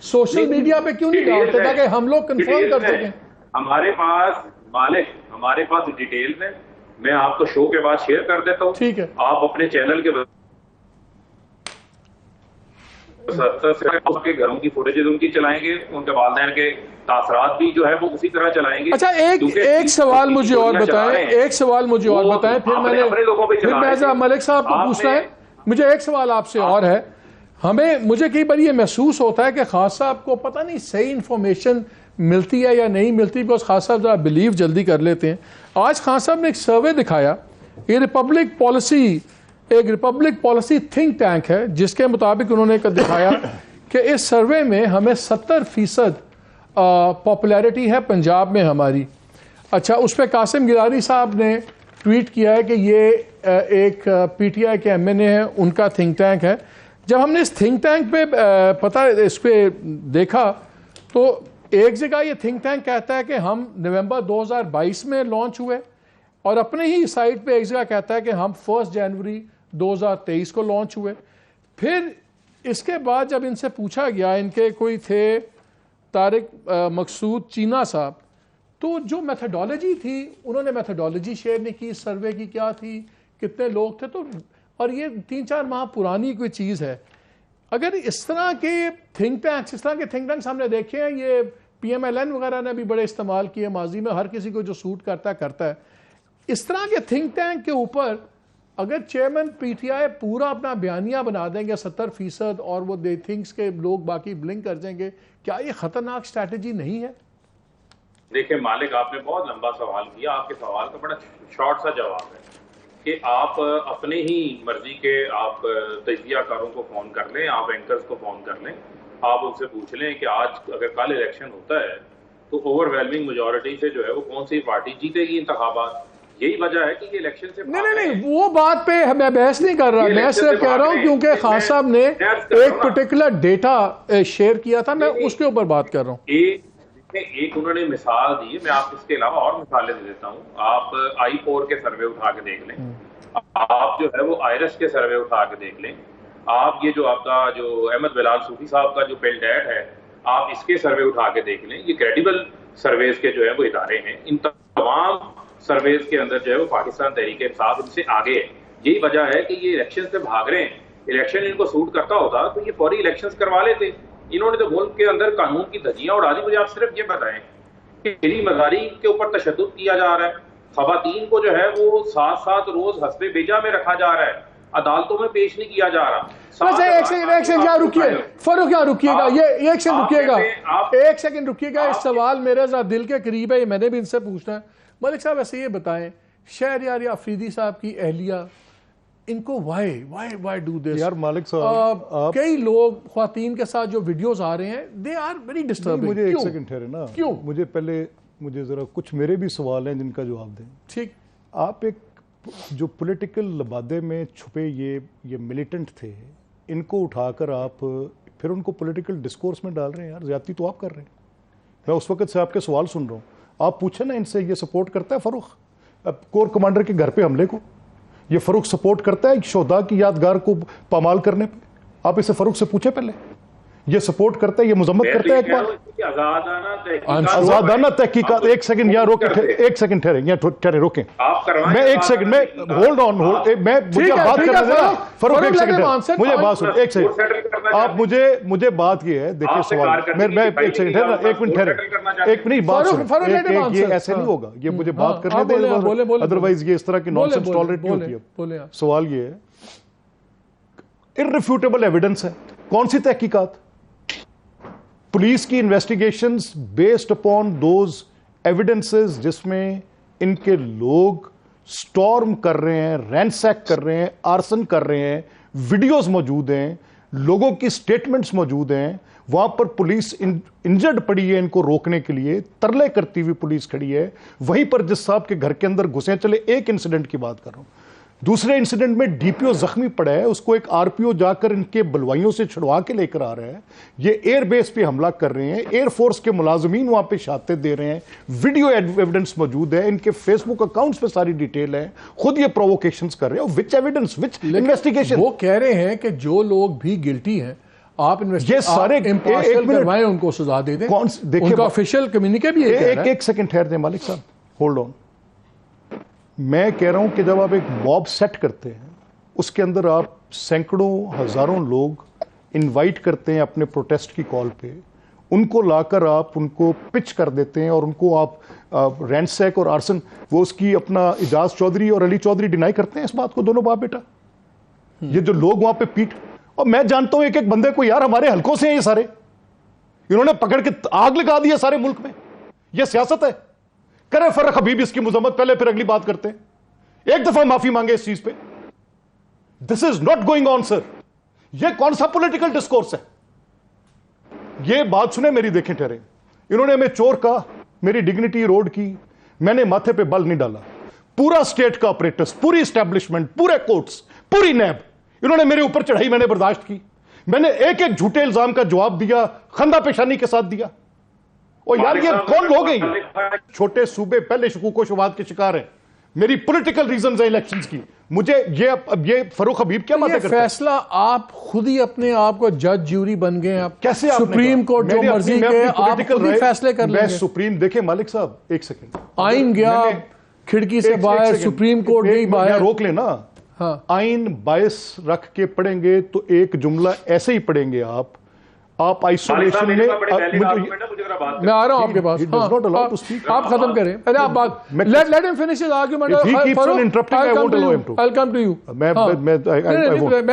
سوشل میڈیا پہ کیوں نہیں ڈالتے تاکہ ہم لوگ کنفرم کر سکیں؟ ہمارے پاس ڈیٹیلز ہیں, میں آپ کو شو کے بعد شیئر کر دیتا ہوں. ٹھیک ہے, آپ اپنے چینل کے گھروں کی فوٹیجز ان کی چلائیں گے, ان کے والدین کے تاثرات بھی جو ہے وہ اسی طرح چلائیں گے. اچھا ایک سوال مجھے اور بتائیں, پھر میں ذرا ملک صاحب کو پوچھنا ہے. مجھے ایک سوال آپ سے اور ہے. مجھے کئی بار یہ محسوس ہوتا ہے کہ خان صاحب کو پتہ نہیں صحیح انفارمیشن ملتی ہے یا نہیں ملتی، بیکاز خان صاحب ذرا بلیو جلدی کر لیتے ہیں. آج خان صاحب نے ایک سروے دکھایا، یہ ریپبلک پالیسی تھنک ٹینک ہے، جس کے مطابق انہوں نے دکھایا کہ اس سروے میں ہمیں 70% پاپولیرٹی ہے پنجاب میں ہماری. اچھا، اس پہ قاسم گیلانی صاحب نے ٹویٹ کیا ہے کہ یہ ایک پی ٹی آئی کے ایم این اے ہے، ان کا تھنک ٹینک ہے. جب ہم نے اس تھنک ٹینک پہ اس پہ دیکھا تو ایک جگہ یہ تھنک ٹینک کہتا ہے کہ ہم نومبر 2022 میں لانچ ہوئے، اور اپنے ہی سائٹ پہ ایک جگہ کہتا ہے کہ ہم 1 جنوری 2023 کو لانچ ہوئے. پھر اس کے بعد جب ان سے پوچھا گیا، ان کے کوئی تھے طارق مقصود چینا صاحب، تو جو میتھڈالوجی تھی انہوں نے میتھڈالوجی شیئر نہیں کی، سروے کی کیا تھی، کتنے لوگ تھے. تو اور یہ 3-4 ماہ پرانی کوئی چیز ہے. اگر اس طرح کے تھنک ٹینکس ہم نے دیکھے ہیں، یہ پی ایم ایل این وغیرہ نے بھی بڑے استعمال کیے ماضی میں، ہر کسی کو جو سوٹ کرتا ہے. اس طرح کے تھنک ٹینک کے اوپر اگر چیئرمین پی ٹی آئی پورا اپنا بیانیہ بنا دیں گے 70%، اور وہ دے تھنکس کے لوگ باقی بلنک کر دیں گے، کیا یہ خطرناک اسٹریٹجی نہیں ہے؟ دیکھیں مالک، آپ نے بہت لمبا سوال کیا. آپ کے سوال کا بڑا شارٹ سا جواب ہے کہ آپ اپنے ہی مرضی کے آپ تجزیہ کاروں کو فون کر لیں، آپ اینکرز کو فون کر لیں، آپ ان سے پوچھ لیں کہ آج اگر کل الیکشن ہوتا ہے تو اوور ویلمنگ میجورٹی سے جو ہے وہ کون سی پارٹی جیتے گی انتخابات. یہی وجہ ہے کہ یہ الیکشن سے نہیں وہ بات پہ میں بحث نہیں کر رہا، میں صرف کہہ رہا ہوں کیونکہ خان صاحب نے ایک پرٹیکولر ڈیٹا شیئر کیا تھا، میں اس کے اوپر بات کر رہا ہوں. ایک انہوں نے مثال دی، میں آپ اس کے علاوہ اور مثالیں دے دیتا ہوں. آپ I4 کے سروے اٹھا کے دیکھ لیں، آپ جو ہے وہ آئرس کے سروے اٹھا کے دیکھ لیں، آپ یہ جو آپ کا جو احمد بلال صوفی صاحب کا جو پیلڈیٹ ہے، آپ اس کے سروے اٹھا کے دیکھ لیں. یہ کریڈیبل سرویز کے جو ہے وہ ادارے ہیں. ان تمام سرویز کے اندر جو ہے وہ پاکستان تحریک انصاف ان سے آگے ہے. یہی وجہ ہے کہ یہ الیکشن سے بھاگ رہے ہیں. الیکشن ان کو سوٹ کرتا ہوتا تو یہ فوری الیکشنز کروا لیتے. انہوں نے تو ملک کے اندر قانون کی دھجیاں اڑا دی. مجھے آپ صرف یہ بتائیں کہ میری مزاری کے اوپر تشدد کیا جا رہا ہے، خواتین کو جو ہے وہ 7 روز حسب بیجا میں رکھا جا رہا ہے، عدالتوں میں پیش نہیں کیا جا رہا. ایک سیکنڈ یہاں رکیے فاروق، یہاں رکیے گا، یہ ایک سیکنڈ رکیے گا. اس سوال میرے ذرا دل کے قریب ہے، میں نے بھی ان سے پوچھنا ہے. ملک صاحب ایسے یہ بتائیں، شہریار افریدی صاحب کی اہلیہ، ان کو وائی ڈو دس؟ یار مالک صاحب، کئی لوگ خواتین کے ساتھ جو ویڈیوز آ رہے ہیں دے آر ویری ڈسٹربنگ. مجھے ایک سیکنڈ ٹھہرے نا، کیوں؟ مجھے ذرا کچھ میرے بھی سوال ہیں جن کا جواب دیں. ٹھیک. آپ ایک جو پولیٹیکل لبادے میں چھپے یہ ملیٹنٹ تھے، ان کو اٹھا کر آپ پھر ان کو پولیٹیکل ڈسکورس میں ڈال رہے ہیں. یار زیادتی تو آپ کر رہے ہیں. میں اس وقت سے آپ کے سوال سن رہا ہوں. آپ پوچھیں نا ان سے، یہ سپورٹ کرتا ہے فاروق کور کمانڈر کے گھر پہ حملے کو؟ یہ فاروق سپورٹ کرتا ہے شہداء کی یادگار کو پامال کرنے پہ؟ آپ اسے فاروق سے پوچھیں پہلے. یہ سپورٹ کرتا ہے، یہ مذمت کرتا ہے. ایک بار آزادانہ تحقیقات. ایک سیکنڈ یہاں روکیں، ایک سیکنڈ ٹھہریں، یہاں ٹھہریں، روکیں. میں ایک سیکنڈ میں ہولڈ آن، میں مجھے بات کرنے دیں فاروق. ایک سیکنڈ مجھے بات سن، ایک سیکنڈ آپ مجھے بات یہ ہے، دیکھیے سوال میں ایک سیکنڈ ٹھہرنا، ایک منٹ ٹھہریں، ایک منٹ بات سن. یہ ایسے نہیں ہوگا، یہ مجھے بات کرنے دیں، ادروائز یہ اس طرح کی نان سینس ٹالریٹ نہیں ہوتی ہے. سوال یہ ہے، irrefutable ایویڈنس ہے. کون سی تحقیقات؟ پولیس کی investigations based upon those evidences جس میں ان کے لوگ سٹارم کر رہے ہیں، رینسیک کر رہے ہیں، آرسن کر رہے ہیں، ویڈیوز موجود ہیں، لوگوں کی سٹیٹمنٹس موجود ہیں. وہاں پر پولیس انجرڈ پڑی ہے، ان کو روکنے کے لیے ترلے کرتی ہوئی پولیس کھڑی ہے. وہیں پر جس صاحب کے گھر کے اندر گھسے، چلے ایک انسیڈنٹ کی بات کر رہا ہوں، دوسرے انسیڈنٹ میں ڈی پی او زخمی پڑا ہے، اس کو ایک آر پی او جا کر ان کے بلوائیوں سے چھڑوا کے لے کر آ رہا ہے. یہ ایئر بیس پہ حملہ کر رہے ہیں، ایئر فورس کے ملازمین وہاں پہ شہادتیں دے رہے ہیں، ویڈیو ایویڈنس موجود ہے، ان کے فیس بک اکاؤنٹس پہ ساری ڈیٹیل ہے، خود یہ پرووکیشنز کر رہے ہیں. وچ ایویڈنس، وچ انویسٹیگیشن؟ وہ کہہ رہے ہیں کہ جو لوگ بھی گلٹی ہیں آپ یہ سارے امپارشل کروائیں، ان کو سزا دے دیں. ان کا آفیشیل کمیونیکے بھی ایک سیکنڈ ٹھہر دیں مالک صاحب، ہولڈ آن. میں کہہ رہا ہوں کہ جب آپ ایک موب سیٹ کرتے ہیں، اس کے اندر آپ سینکڑوں ہزاروں لوگ انوائٹ کرتے ہیں اپنے پروٹیسٹ کی کال پہ، ان کو لا کر آپ ان کو پچ کر دیتے ہیں اور ان کو آپ رینسیک اور آرسن، وہ اس کی اپنا اجاز چودھری اور علی چودھری ڈینائی کرتے ہیں اس بات کو، دونوں باپ بیٹا. یہ جو لوگ وہاں پہ پیٹ، اور میں جانتا ہوں ایک ایک بندے کو، یار ہمارے حلقوں سے ہیں یہ سارے، انہوں نے پکڑ کے آگ لگا دی ہے سارے ملک میں. یہ سیاست ہے؟ کرے فرق حبیب اس کی مذمت پہلے، پھر اگلی بات کرتے ہیں. ایک دفعہ معافی مانگے اس چیز پہ. دس از ناٹ گوئنگ آن سر. یہ کون سا پولیٹیکل ڈسکورس ہے؟ یہ بات سنیں میری، دیکھیں ٹھہرے. انہوں نے ہمیں چور کہا، میری ڈگنیٹی روڈ کی، میں نے ماتھے پہ بل نہیں ڈالا. پورا اسٹیٹ کا آپریٹرز، پوری اسٹیبلشمنٹ، پورے کورٹس، پوری نیب، انہوں نے میرے اوپر چڑھائی، میں نے برداشت کی. میں نے ایک ایک جھوٹے الزام کا جواب دیا، خندہ پیشانی کے ساتھ دیا. اور یار یہ کون لوگ ہیں؟ یہ چھوٹے صوبے پہلے شکوک و شبہات کے شکار ہیں. میری پولیٹیکل ریزنز ہیں الیکشنز کی. مجھے یہ فاروق حبیب کیا باتیں کرتے ہیں؟ فیصلہ آپ خود ہی اپنے آپ کو جج جیوری بن گئے. آپ کیسے؟ سپریم کورٹ جو مرضی کے آپ خود ہی فیصلے کر لیں گے. سپریم دیکھیں مالک صاحب، ایک سیکنڈ. آئین گیا کھڑکی سے باہر، سپریم کورٹ گئی باہر. روک لیں نا. آئین باعث رکھ کے پڑھیں گے تو ایک جملہ ایسے ہی پڑھیں گے آپ آئسولیشن میں. میں آ رہا ہوں آپ کے پاس. آپ ختم کریں پہلے، آپ بات لیٹ ہم finish his argument. I'll come to you. میں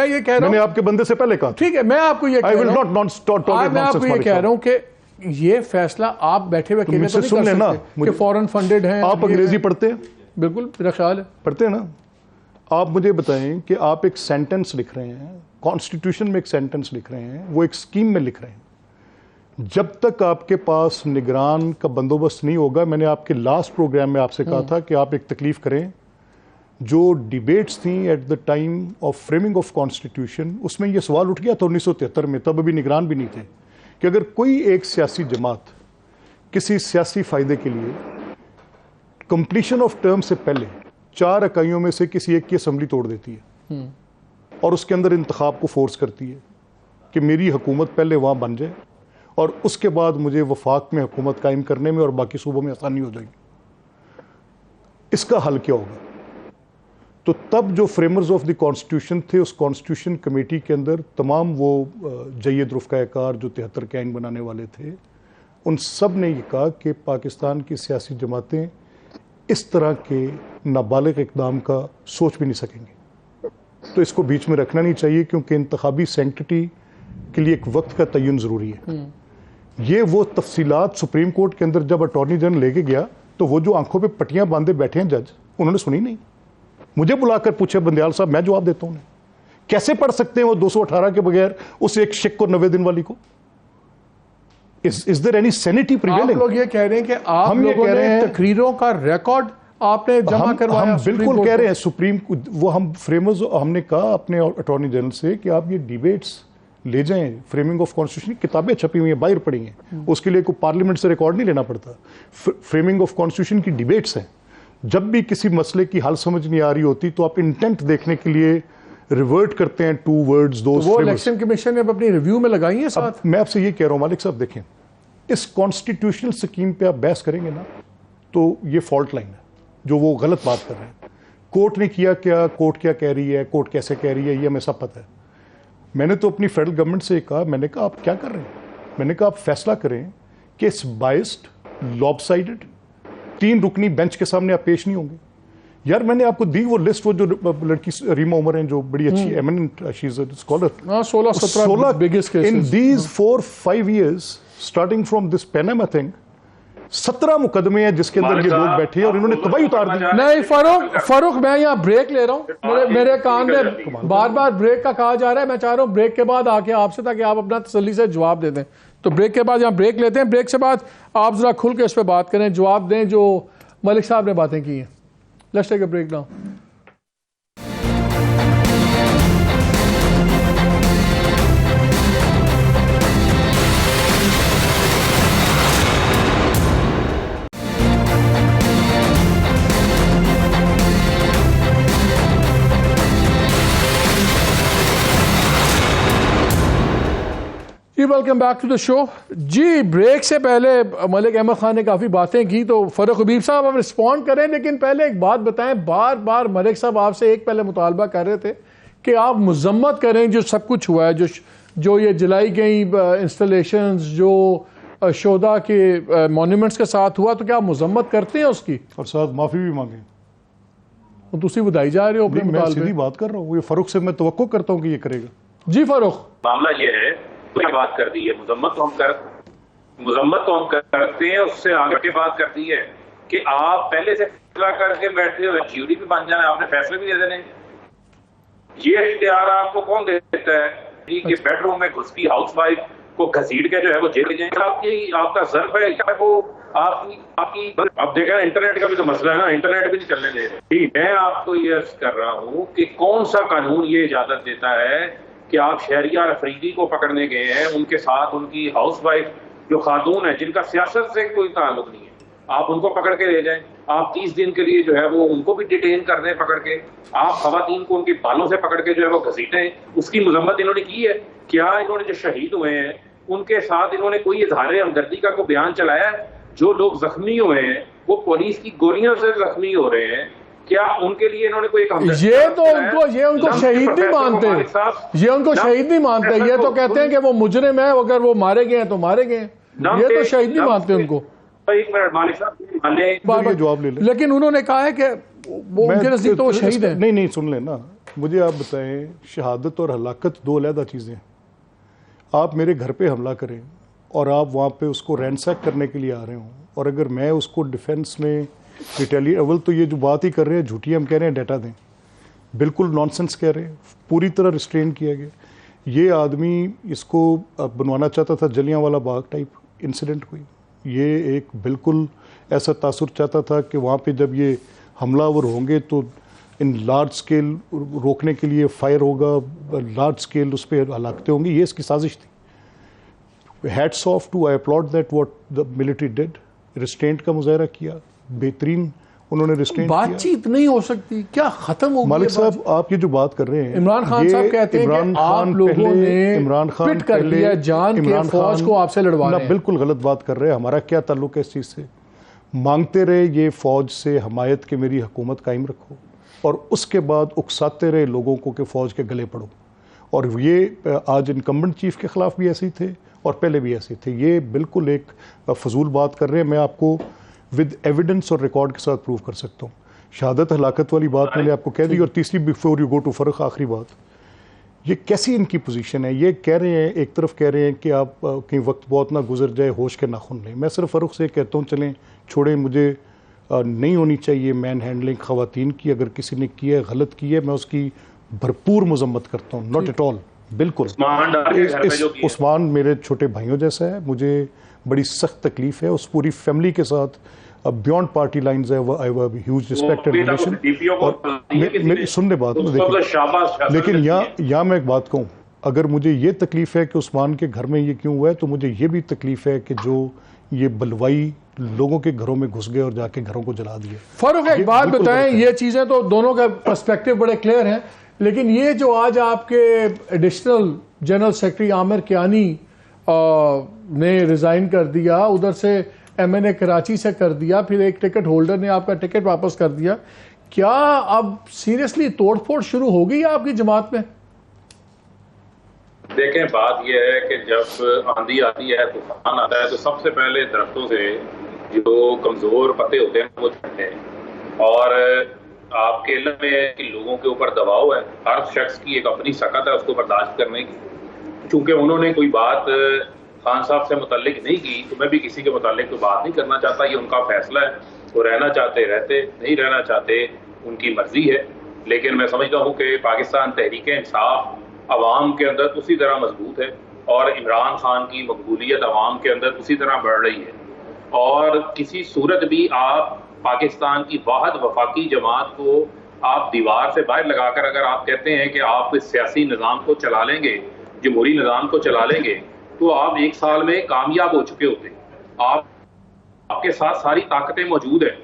یہ کہہ رہا ہوں، میں نے آپ کے بندے سے پہلے کہا. ٹھیک ہے، میں آپ کو یہ کہہ رہا ہوں کہ یہ فیصلہ آپ بیٹھے ہوئے اکیلے تو نہیں کر سکتے کہ فورن فنڈڈ ہیں. آپ انگریزی پڑھتے ہیں؟ بالکل، میرا خیال ہے پڑھتے ہیں نا. آپ مجھے بتائیں کہ آپ ایک سینٹنس لکھ رہے ہیں، کانسٹیٹیوشن میں ایک سینٹنس لکھ رہے ہیں، وہ ایک سکیم میں لکھ رہے ہیں. جب تک آپ کے پاس نگران کا بندوبست نہیں ہوگا، میں نے آپ کے لاسٹ پروگرام میں آپ سے کہا تھا کہ آپ ایک تکلیف کریں. جو ڈیبیٹس تھیں at the time of framing of constitution, اس میں یہ سوال اٹھ گیا تھا 1973 میں، تب ابھی نگران بھی نہیں تھے، کہ اگر کوئی ایک سیاسی جماعت کسی سیاسی فائدے کے لیے کمپلیشن آف ٹرم سے پہلے 4 اکائیوں میں سے کسی ایک کی اسمبلی توڑ دیتی ہے اور اس کے اندر انتخاب کو فورس کرتی ہے کہ میری حکومت پہلے وہاں بن جائے اور اس کے بعد مجھے وفاق میں حکومت قائم کرنے میں اور باقی صوبوں میں آسانی ہو جائے گی، اس کا حل کیا ہوگا؟ تو تب جو فریمرز آف دی کانسٹیٹیوشن تھے، اس کانسٹیٹیوشن کمیٹی کے اندر تمام وہ جید رفقۂ کار جو 73 کے آئین بنانے والے تھے، ان سب نے یہ کہا کہ پاکستان کی سیاسی جماعتیں اس طرح کے نابالغ اقدام کا سوچ بھی نہیں سکیں گے. تو اس کو بیچ میں رکھنا نہیں چاہیے، کیونکہ انتخابی سینکٹی کے لیے ایک وقت کا تعین ضروری ہے. یہ وہ تفصیلات سپریم کورٹ کے اندر جب اٹارنی جنرل لے کے گیا تو وہ جو آنکھوں پہ پٹیاں باندھے بیٹھے ہیں جج، انہوں نے سنی نہیں. مجھے بلا کر پوچھے بندیال صاحب، میں جواب دیتا ہوں. کیسے پڑھ سکتے ہیں وہ 218 کے بغیر اس ایک شک کو 90 دن والی کو؟ Is there any sanity prevailing? آپ لوگ یہ کہہ رہے ہیں کہ آپ لوگوں نے تقریروں کا ریکارڈ آپ نے جمع کروایا. ہم بالکل کہہ رہے ہیں سپریم، وہ ہم فریمرز، ہم نے کہا اپنے اٹارنی جنرل سے کہ آپ یہ ڈیبیٹس لے جائیں. فریمنگ آف کانسٹیٹیوشن کی کتابیں چھپی ہوئی ہیں، باہر پڑھی ہیں، اس کے لیے کوئی پارلیمنٹ سے ریکارڈ نہیں لینا پڑتا. فریمنگ آف کانسٹیٹیوشن کی ڈیبیٹس ہیں. جب بھی کسی مسئلے کی حل سمجھ نہیں آ رہی ہوتی تو آپ انٹینٹ دیکھنے کے لیے ریورٹ کرتے ہیں ٹو ورڈز دوز. وہ الیکشن کمیشن نے اپنی ریویو میں لگائی ہیں ساتھ. میں آپ سے یہ کہہ رہا ہوں مالک صاحب، دیکھیں اس کانسٹیٹیوشنل سکیم پہ آپ بحث کریں گے نا تو یہ فالٹ لائن ہے جو وہ غلط بات کر رہے ہیں. کورٹ نے کیا کیا، کورٹ کیا کہہ رہی ہے، کورٹ کیسے کہہ رہی ہے، یہ ہمیں سب پتہ ہے. میں نے تو اپنی فیڈرل گورنمنٹ سے کہا، میں نے کہا آپ کیا کر رہے ہیں؟ میں نے کہا آپ فیصلہ کریں کہ اس بائسڈ، لاب سائڈڈ 3 رکنی بینچ کے سامنے آپ پیش نہیں ہوں گے. یار میں نے آپ کو دی وہ لسٹ، وہ جو لڑکی ریما عمر ہیں جو بڑی اچھی ایمننٹ، شی از a scholar, 16 biggest cases in these 4-5 years starting from this Panama thing 17 مقدمے ہیں جس کے اندر یہ لوگ بیٹھے ہیں اور انہوں نے تباہی اتار دی. نہیں فاروق، میں یہاں بریک لے رہا ہوں. میرے کان میں بار بار بریک کا کہا جا رہا ہے. میں چاہ رہا ہوں بریک کے بعد آ کے آپ سے، تاکہ آپ اپنا تسلی سے جواب دے دیں. تو بریک کے بعد یہاں بریک لیتے ہیں. بریک سے بعد آپ ذرا کھل کے اس پہ بات کریں، جواب دیں جو ملک صاحب نے باتیں کی ہیں. Let's take a break now. جی welcome back to the show. جی بریک سے پہلے ملک احمد خان نے کافی باتیں کی، تو فاروق حبیب صاحب آپ رسپونڈ کریں، لیکن پہلے ایک بات بتائیں. بار بار ملک صاحب آپ سے ایک پہلے مطالبہ کر رہے تھے کہ آپ مذمت کریں جو سب کچھ ہوا ہے، جو یہ جلائی گئی انسٹالیشنز، جو شہداء کے مونیومنٹس کے ساتھ ہوا، تو کیا آپ مذمت کرتے ہیں اس کی؟ اور ساتھ معافی بھی مانگیں. تسی بدائی جا رہے ہو اپنے میں مطالبے. سیدھی بات کر رہا ہوں، یہ فاروق سے میں توقع کرتا ہوں کہ یہ کرے گا. جی فاروق، معاملہ یہ ہے، کوئی بات کر دی ہے، مذمت تو ہم کر مذمت تو ہم کرتے ہیں، اس سے آگے کے بات کرتی ہے کہ آپ پہلے سے فیصلہ کر کے بیٹھے ہوئے جیوری پہ بن جانا، آپ نے فیصلے بھی دے دینے. یہ اختیار آپ کو کون دیتا ہے کہ بیڈ روم میں گھس کی ہاؤس وائف کو گھسیٹ کے جو ہے وہ جیل لے جائیں؟ آپ کا ضرب ہے وہ آپ کی اب دیکھیں انٹرنیٹ کا بھی تو مسئلہ ہے نا، انٹرنیٹ بھی نہیں چلنے دے رہے. میں آپ کو یہ عرض کر رہا ہوں کہ کون سا قانون یہ اجازت دیتا ہے کہ آپ شہریار افریدی کو پکڑنے گئے ہیں، ان کے ساتھ ان کی ہاؤس وائف جو خاتون ہے جن کا سیاست سے کوئی تعلق نہیں ہے، آپ ان کو پکڑ کے لے جائیں. آپ 30 دن کے لیے جو ہے وہ ان کو بھی ڈیٹین کر دیں پکڑ کے. آپ خواتین کو ان کے بالوں سے پکڑ کے جو ہے وہ گھسیٹیں. اس کی مذمت انہوں نے کی ہے؟ کیا انہوں نے جو شہید ہوئے ہیں ان کے ساتھ انہوں نے کوئی اظہار ہمدردی کا کوئی بیان چلایا ہے؟ جو لوگ زخمی ہوئے ہیں وہ پولیس کی گولیوں سے زخمی ہو رہے ہیں، کیا ان کے لیے انہوں نے کوئی یہ تو ان کو شہید نہیں مانتے، یہ ان کو شہید نہیں مانتے، یہ تو کہتے ہیں کہ وہ مجرم ہے، اگر وہ مارے گئے ہیں تو مارے گئے ہیں. یہ تو شہید نہیں مانتے ان کو. ایک منٹ مالک صاحب جواب لے لیں. لیکن انہوں نے کہا ہے کہ وہ ان کے نزدیک تو وہ شہید ہیں. نہیں سن لیں نا، مجھے آپ بتائیں شہادت اور ہلاکت دو علیحدہ چیزیں ہیں. آپ میرے گھر پہ حملہ کریں اور آپ وہاں پہ اس کو رینسیک کرنے کے لیے آ رہے ہوں، اور اگر میں اس کو ڈیفینس میں اول تو یہ جو بات ہی کر رہے ہیں جھوٹی، ہم کہہ رہے ہیں ڈیٹا دیں، بالکل نان سینس کہہ رہے ہیں، پوری طرح ریسٹرین کیا گیا. یہ آدمی اس کو بنوانا چاہتا تھا جلیاں والا باغ ٹائپ انسیڈنٹ کوئی. یہ ایک بالکل ایسا تاثر چاہتا تھا کہ وہاں پہ جب یہ حملہ آور ہوں گے تو ان لارج سکیل روکنے کے لیے فائر ہوگا، لارج سکیل اس پہ ہلاکتیں ہوں گی. یہ اس کی سازش تھی. Hats off to I applaud that what the military did. Restraint کا مظاہرہ کیا، بہترین انہوں نے ریسٹرینٹ کیا. بات چیت نہیں ہو سکتی کیا؟ ختم ہو گئی مالک صاحب آپ یہ جو بات کر رہے ہیں، عمران خان صاحب کہتے ہیں کہ آپ لوگوں نے پٹ کر لیا جان کے فوج کو آپ سے لڑوا رہے ہیں. بالکل غلط بات کر رہے ہیں. ہمارا کیا تعلق ہے اس چیز سے؟ مانگتے رہے یہ فوج سے حمایت کہ میری حکومت قائم رکھو، اور اس کے بعد اکساتے رہے لوگوں کو کہ فوج کے گلے پڑو. اور یہ آج انکمبنٹ چیف کے خلاف بھی ایسے ہی تھے اور پہلے بھی ایسے تھے. یہ بالکل ایک فضول بات کر رہے ہیں. میں آپ کو ود ایویڈنس اور ریکارڈ کے ساتھ پروف کر سکتا ہوں. شہادت ہلاکت والی بات میں نے آپ کو کہہ دی. اور تیسری بیفور یو گو ٹو فرق، آخری بات، یہ کیسی ان کی پوزیشن ہے؟ یہ کہہ رہے ہیں، ایک طرف کہہ رہے ہیں کہ آپ کہیں وقت بہت نہ گزر جائے، ہوش کے ناخن لیں. میں صرف فرق سے کہتا ہوں چلیں چھوڑیں، مجھے نہیں ہونی چاہیے مین ہینڈلنگ خواتین کی. اگر کسی نے کی ہے، غلط کی ہے، میں اس کی بھرپور مذمت کرتا ہوں. ناٹ ایٹ آل، بالکل. عثمان میرے چھوٹے بھائیوں جیسا ہے. مجھے بڑی سخت تکلیف ہے اس پوری فیملی کے ساتھ. بیونڈ پارٹی لائنز ہے، I have a huge respect and relation. اور میری سننے بات لیکن یہاں میں ایک بات کہوں، اگر مجھے یہ تکلیف ہے کہ عثمان کے گھر میں یہ کیوں ہوا ہے، تو مجھے یہ بھی تکلیف ہے کہ جو یہ بلوائی لوگوں کے گھروں میں گھس گئے اور جا کے گھروں کو جلا دیا. فاروق ایک بات بتائیں، یہ چیزیں تو دونوں کا پرسپیکٹیو بڑے کلیئر ہیں، لیکن یہ جو آج آپ کے ایڈیشنل جنرل سیکرٹری عامر کیانی نے ریزائن کر دیا، ادھر سے ایم این اے کراچی سے کر دیا، پھر ایک ٹکٹ ہولڈر نے آپ کا ٹکٹ واپس کر دیا، کیا اب سیریسلی توڑ پھوڑ شروع ہو گئی آپ کی جماعت میں؟ دیکھیں بات یہ ہے کہ جب آندھی آتی ہے، طوفان آتا ہے، تو سب سے پہلے درختوں سے جو کمزور پتے ہوتے ہیں وہ جھڑتے ہیں. اور آپ کے علم میں ہے کہ لوگوں کے اوپر دباؤ ہے، ہر شخص کی ایک اپنی سکت ہے اس کو برداشت کرنے کی. چونکہ انہوں نے کوئی بات خان صاحب سے متعلق نہیں کی، تو میں بھی کسی کے متعلق تو بات نہیں کرنا چاہتا. یہ ان کا فیصلہ ہے، وہ رہنا چاہتے رہتے، نہیں رہنا چاہتے ان کی مرضی ہے. لیکن میں سمجھتا ہوں کہ پاکستان تحریک انصاف عوام کے اندر اسی طرح مضبوط ہے، اور عمران خان کی مقبولیت عوام کے اندر اسی طرح بڑھ رہی ہے. اور کسی صورت بھی آپ پاکستان کی واحد وفاقی جماعت کو آپ دیوار سے باہر لگا کر اگر آپ کہتے ہیں کہ آپ اس سیاسی نظام کو چلا لیں گے، جمہوری نظام کو چلا لیں گے، تو آپ 1 سال میں کامیاب ہو چکے ہوتے. آپ کے ساتھ ساری طاقتیں موجود ہیں،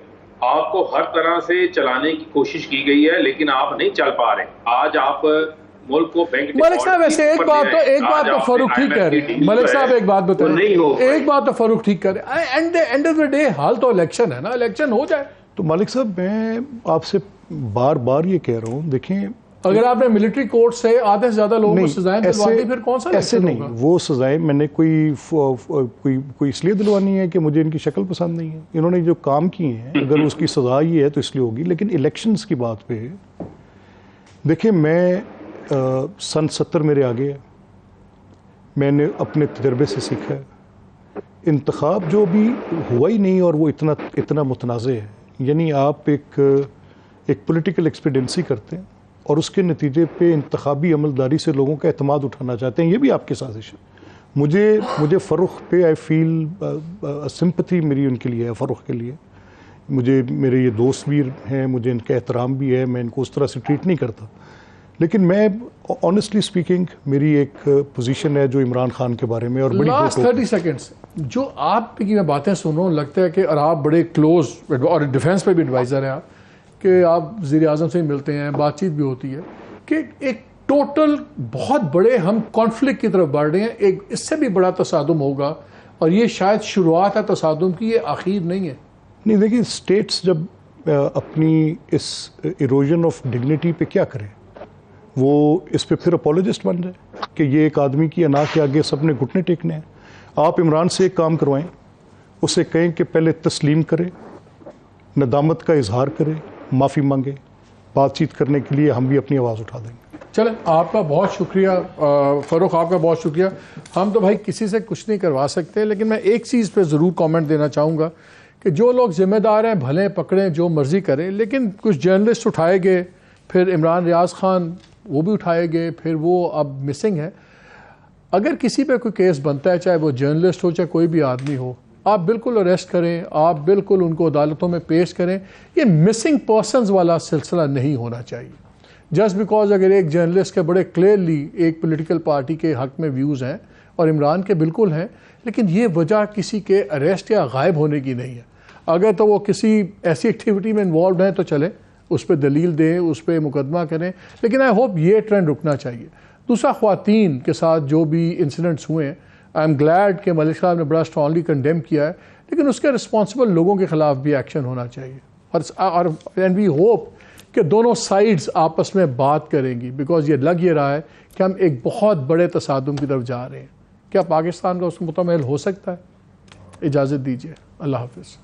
آپ کو ہر طرح سے چلانے کی کوشش کی گئی ہے، لیکن آپ نہیں چل پا رہے. آج آپ ملک کو بینک ملک صاحب ایسے ایک بات تو فاروق ٹھیک کہہ رہے ہیں. ملک صاحب ایک بات بتائیں، ایک بات تو فاروق ٹھیک کہہ رہے ہیں، اینڈ آف دا ڈے حال تو الیکشن ہے نا، الیکشن ہو جائے. تو مالک صاحب میں آپ سے بار بار یہ کہہ رہا ہوں، دیکھیں اگر آپ نے ملٹری کورٹ سے آدھے سے زیادہ لوگوں کو سزائیں دلوا دی، پھر کون سا ایسے نہیں. وہ سزائیں میں نے کوئی اس لیے دلوانی ہے کہ مجھے ان کی شکل پسند نہیں ہے. انہوں نے جو کام کیے ہیں، اگر اس کی سزا یہ ہے تو اس لیے ہوگی. لیکن الیکشنز کی بات پہ دیکھیں، میں سن 70 میرے آگے ہے، میں نے اپنے تجربے سے سیکھا ہے انتخاب جو بھی ہوا ہی نہیں اور وہ اتنا متنازع ہے، یعنی آپ ایک پولیٹیکل ایکسپیڈنسی کرتے ہیں اور اس کے نتیجے پہ انتخابی عملداری سے لوگوں کا اعتماد اٹھانا چاہتے ہیں، یہ بھی آپ کی سازش ہے۔ مجھے فروخ پہ آئی فیل سمپتھی میری ان کے لیے ہے، فروخ کے لیے۔ میرے یہ دوست بھی ہیں، مجھے ان کا احترام بھی ہے، میں ان کو اس طرح سے ٹریٹ نہیں کرتا، لیکن میں آنیسٹلی اسپیکنگ میری ایک پوزیشن ہے جو عمران خان کے بارے میں اور بڑی لاسٹ 30 سیکنڈس جو آپ کی میں باتیں سن رہا ہوں، لگتا ہے کہ اور آپ بڑے کلوز اور ڈیفینس پہ بھی ایڈوائزر ہیں آپ، کہ آپ وزیر اعظم سے ملتے ہیں، بات چیت بھی ہوتی ہے، کہ ایک ٹوٹل بہت بڑے ہم کانفلکٹ کی طرف بڑھ رہے ہیں، ایک اس سے بھی بڑا تصادم ہوگا، اور یہ شاید شروعات ہے تصادم کی، یہ آخر نہیں ہے۔ نہیں، دیکھیے اسٹیٹس جب اپنی اس ایروژن آف ڈگنیٹی پہ کیا کریں، وہ اس پہ پھر اپولوجسٹ بن جائے کہ یہ ایک آدمی کی انا کے آگے سب نے گھٹنے ٹیکنے ہیں۔ آپ عمران سے ایک کام کروائیں، اسے کہیں کہ پہلے تسلیم کرے، ندامت کا اظہار کرے، معافی مانگے، بات چیت کرنے کے لیے ہم بھی اپنی آواز اٹھا دیں گے۔ چلیں، آپ کا بہت شکریہ فاروق، آپ کا بہت شکریہ۔ ہم تو بھائی کسی سے کچھ نہیں کروا سکتے، لیکن میں ایک چیز پہ ضرور کامنٹ دینا چاہوں گا کہ جو لوگ ذمہ دار ہیں بھلے پکڑیں، جو مرضی کریں، لیکن کچھ جرنلسٹ اٹھائے گئے، پھر عمران ریاض خان وہ بھی اٹھائے گئے، پھر وہ اب مسنگ ہے۔ اگر کسی پہ کوئی کیس بنتا ہے، چاہے وہ جرنلسٹ ہو چاہے کوئی بھی آدمی ہو، آپ بالکل اریسٹ کریں، آپ بالکل ان کو عدالتوں میں پیش کریں۔ یہ مسنگ پرسنز والا سلسلہ نہیں ہونا چاہیے۔ جسٹ بیکاز اگر ایک جرنلسٹ کے بڑے کلیئرلی ایک پولیٹیکل پارٹی کے حق میں ویوز ہیں اور عمران کے بالکل ہیں، لیکن یہ وجہ کسی کے اریسٹ یا غائب ہونے کی نہیں ہے۔ اگر تو وہ کسی ایسی ایکٹیویٹی میں انوالوڈ ہیں تو چلیں، اس پہ دلیل دیں، اس پہ مقدمہ کریں، لیکن آئی ہوپ یہ ٹرینڈ رکنا چاہیے۔ دوسرا، خواتین کے ساتھ جو بھی انسیڈنٹس ہوئے ہیں، آئی ایم گلیڈ کہ ملک صاحب نے بڑا اسٹرانگلی کنڈیم کیا ہے، لیکن اس کے رسپانسبل لوگوں کے خلاف بھی ایکشن ہونا چاہیے، اور اینڈ وی ہوپ کہ دونوں سائیڈز آپس میں بات کریں گی، بیکاز یہ رہا ہے کہ ہم ایک بہت بڑے تصادم کی طرف جا رہے ہیں۔ کیا پاکستان کا اس کو متمل ہو سکتا ہے؟ اجازت دیجیے، اللہ حافظ۔